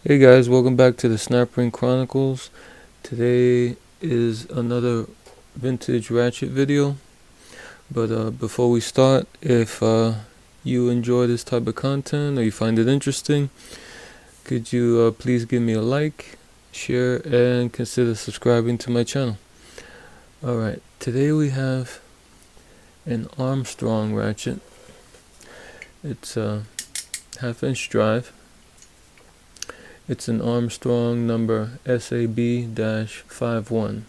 Hey guys, welcome back to the Snap Ring Chronicles. Today is another vintage Ratchet video. But before we start, if you enjoy this type of content or you find it interesting, could you please give me a like, share, and consider subscribing to my channel. Alright, today we have an Armstrong Ratchet. It's a half-inch drive. It's an Armstrong number SAB-51,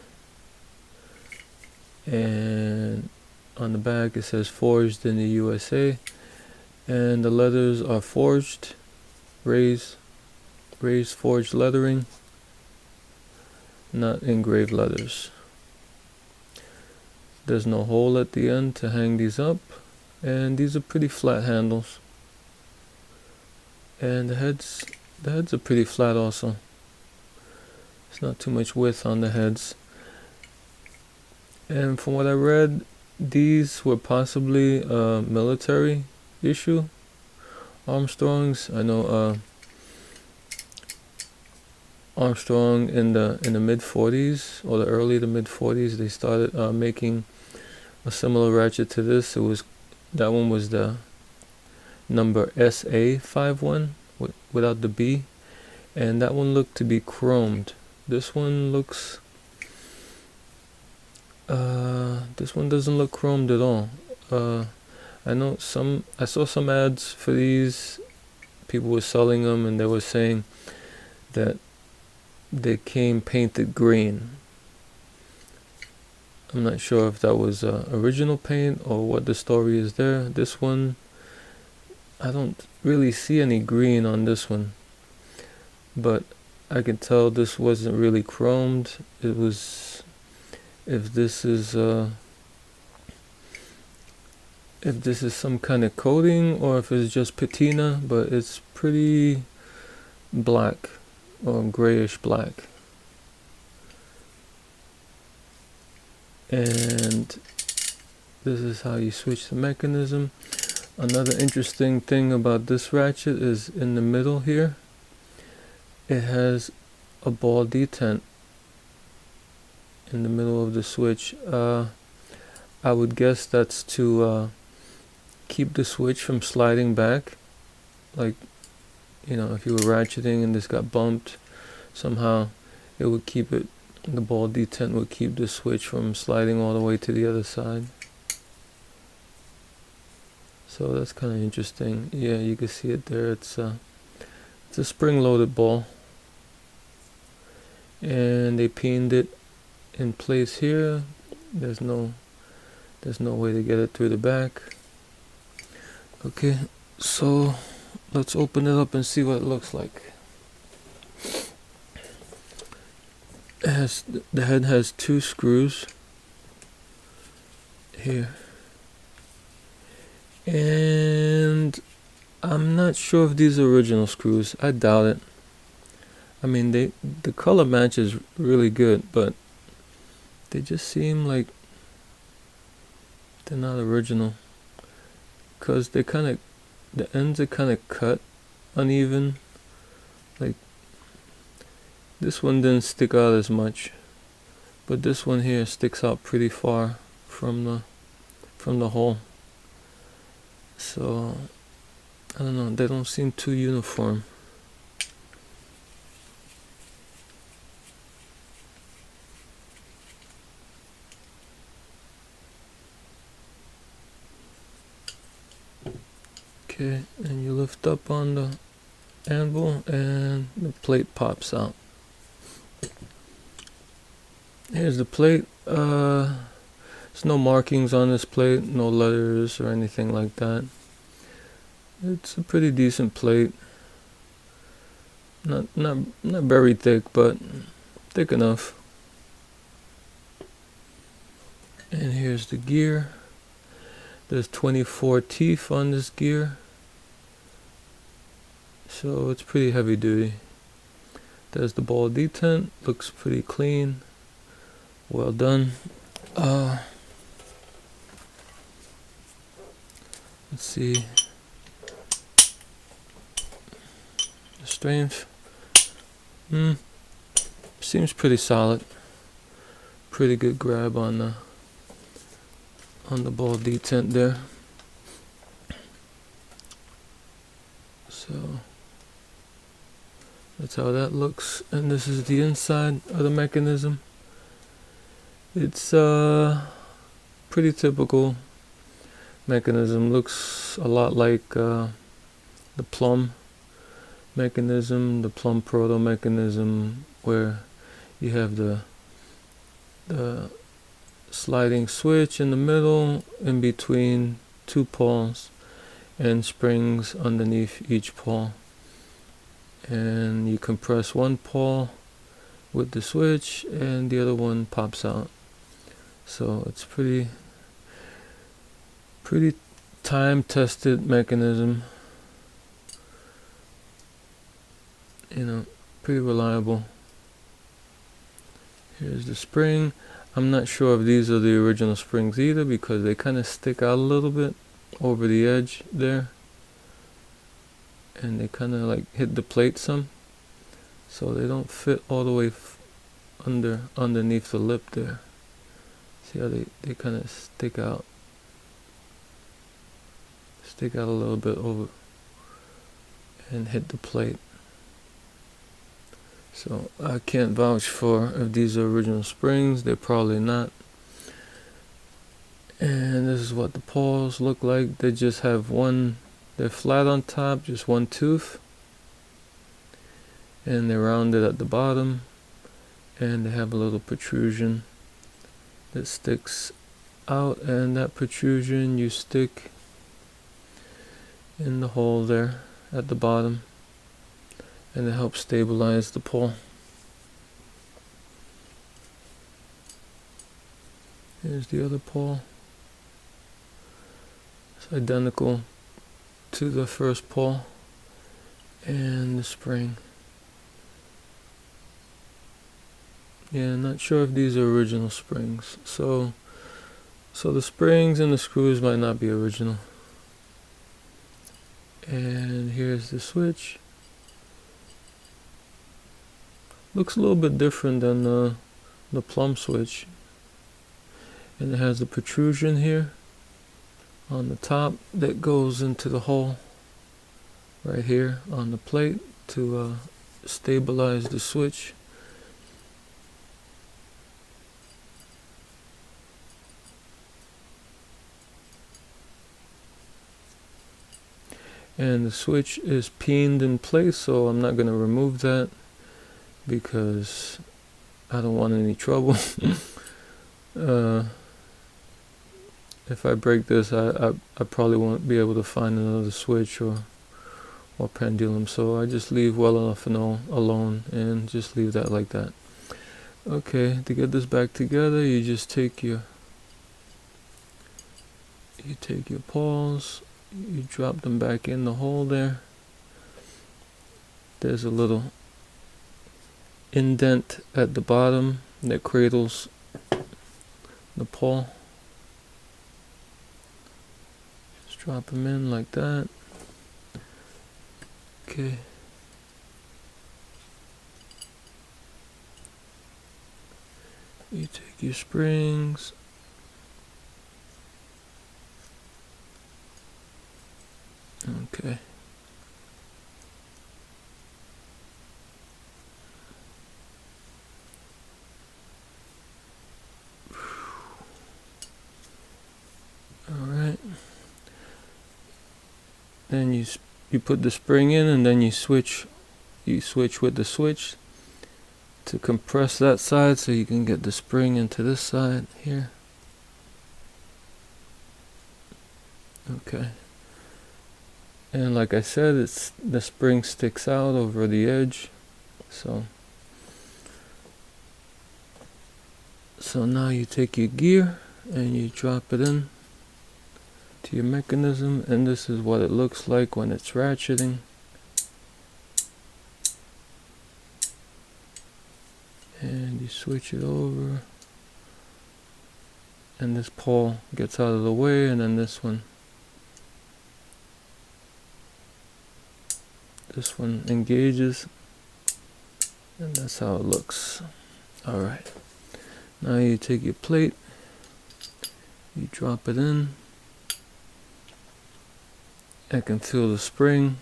and on the back it says forged in the USA, and the letters are forged, raised forged lettering, not engraved letters. There's no hole at the end to hang these up, and these are pretty flat handles, and the heads are pretty flat also. There's not too much width on the heads. And from what I read, these were possibly a military issue. Armstrongs, I know Armstrong in the mid 40s or the early to mid 40s, they started making a similar ratchet to this. That one was the number SA-51 without the B, and that one looked to be chromed. This one looks this one doesn't look chromed at all. I saw some ads for these. People were selling them and they were saying that they came painted green. I'm not sure if that was original paint or what the story is there. This one, I don't really see any green on this one, but I can tell this wasn't really chromed. It was, if this is some kind of coating or if it's just patina, but it's pretty black or grayish black. And this is how you switch the mechanism. Another interesting thing about this ratchet is in the middle here, it has a ball detent in the middle of the switch. I would guess that's to keep the switch from sliding back. Like, you know, if you were ratcheting and this got bumped, somehow it would keep it, the ball detent would keep the switch from sliding all the way to the other side. So that's kind of interesting. Yeah, you can see it there. It's a spring-loaded ball, and they pinned it in place here. There's no way to get it through the back. Okay, so let's open it up and see what it looks like. The head has two screws here, and I'm not sure if these are original screws. I doubt it. I mean, the color match is really good, but they just seem like they're not original, because the ends are kind of cut uneven. Like, this one didn't stick out as much, but this one here sticks out pretty far from the hole. So I don't know, they don't seem too uniform. Okay, and you lift up on the anvil and the plate pops out. Here's the plate. There's no markings on this plate, no letters or anything like that. It's a pretty decent plate. Not very thick, but thick enough. And here's the gear. There's 24 teeth on this gear, so it's pretty heavy duty. There's the ball detent, looks pretty clean, well done. Let's see the strength. Seems pretty solid. Pretty good grab on the ball detent there. So that's how that looks, and this is the inside of the mechanism. It's pretty typical mechanism. Looks a lot like the Plum mechanism, the Plum Proto mechanism, where you have the sliding switch in the middle, in between two pawls, and springs underneath each pawl. And you compress one pawl with the switch, and the other one pops out. So it's pretty time-tested mechanism. You know, pretty reliable. Here's the spring. I'm not sure if these are the original springs either, because they kind of stick out a little bit over the edge there, and they kind of like hit the plate some, so they don't fit all the way underneath the lip there. See how they kind of stick out a little bit over and hit the plate. So I can't vouch for if these are original springs. They're probably not. And this is what the paws look like. They just have one, they're flat on top, just one tooth, and they're rounded at the bottom, and they have a little protrusion that sticks out, and that protrusion you stick in the hole there at the bottom, and it helps stabilize the paw. Here's the other paw. It's identical to the first paw, and the spring. Yeah, not sure if these are original springs. So the springs and the screws might not be original. And here's the switch. Looks a little bit different than the Plum switch. And it has the protrusion here on the top that goes into the hole right here on the plate to stabilize the switch. And the switch is pinned in place, so I'm not going to remove that because I don't want any trouble. If I break this, I probably won't be able to find another switch or pendulum, so I just leave well enough alone and just leave that like that. Okay, to get this back together, you just take your paws, you drop them back in the hole there. There's a little indent at the bottom that cradles the paw. Just drop them in like that. Okay. You take your springs. Okay. Alright. Then you put the spring in, and then you switch with the switch to compress that side so you can get the spring into this side here. Okay. And like I said, the spring sticks out over the edge. So now you take your gear and you drop it in to your mechanism, and this is what it looks like when it's ratcheting. And you switch it over, and this pawl gets out of the way, and then this one engages, And that's how it looks. Alright, now you take your plate, you drop it in. I can feel the spring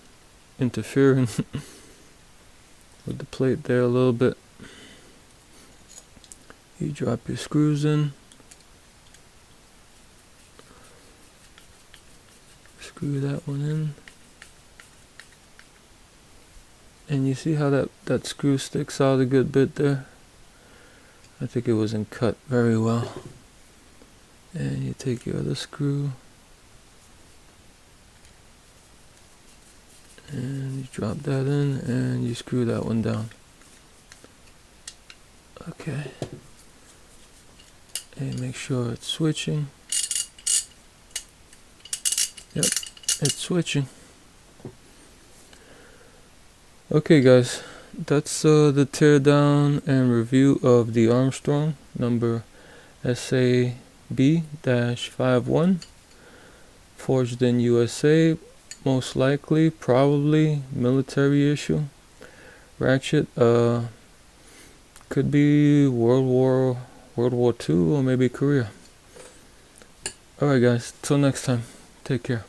interfering with the plate there a little bit. You drop your screws in. Screw that one in. And you see how that screw sticks out a good bit there? I think it wasn't cut very well. And you take your other screw and you drop that in and you screw that one down. Okay. And make sure it's switching. Yep, it's switching. Okay guys, that's the teardown and review of the Armstrong number SAB-51, forged in USA, most likely, probably military issue. Ratchet, could be World War II or maybe Korea. Alright guys, till next time, take care.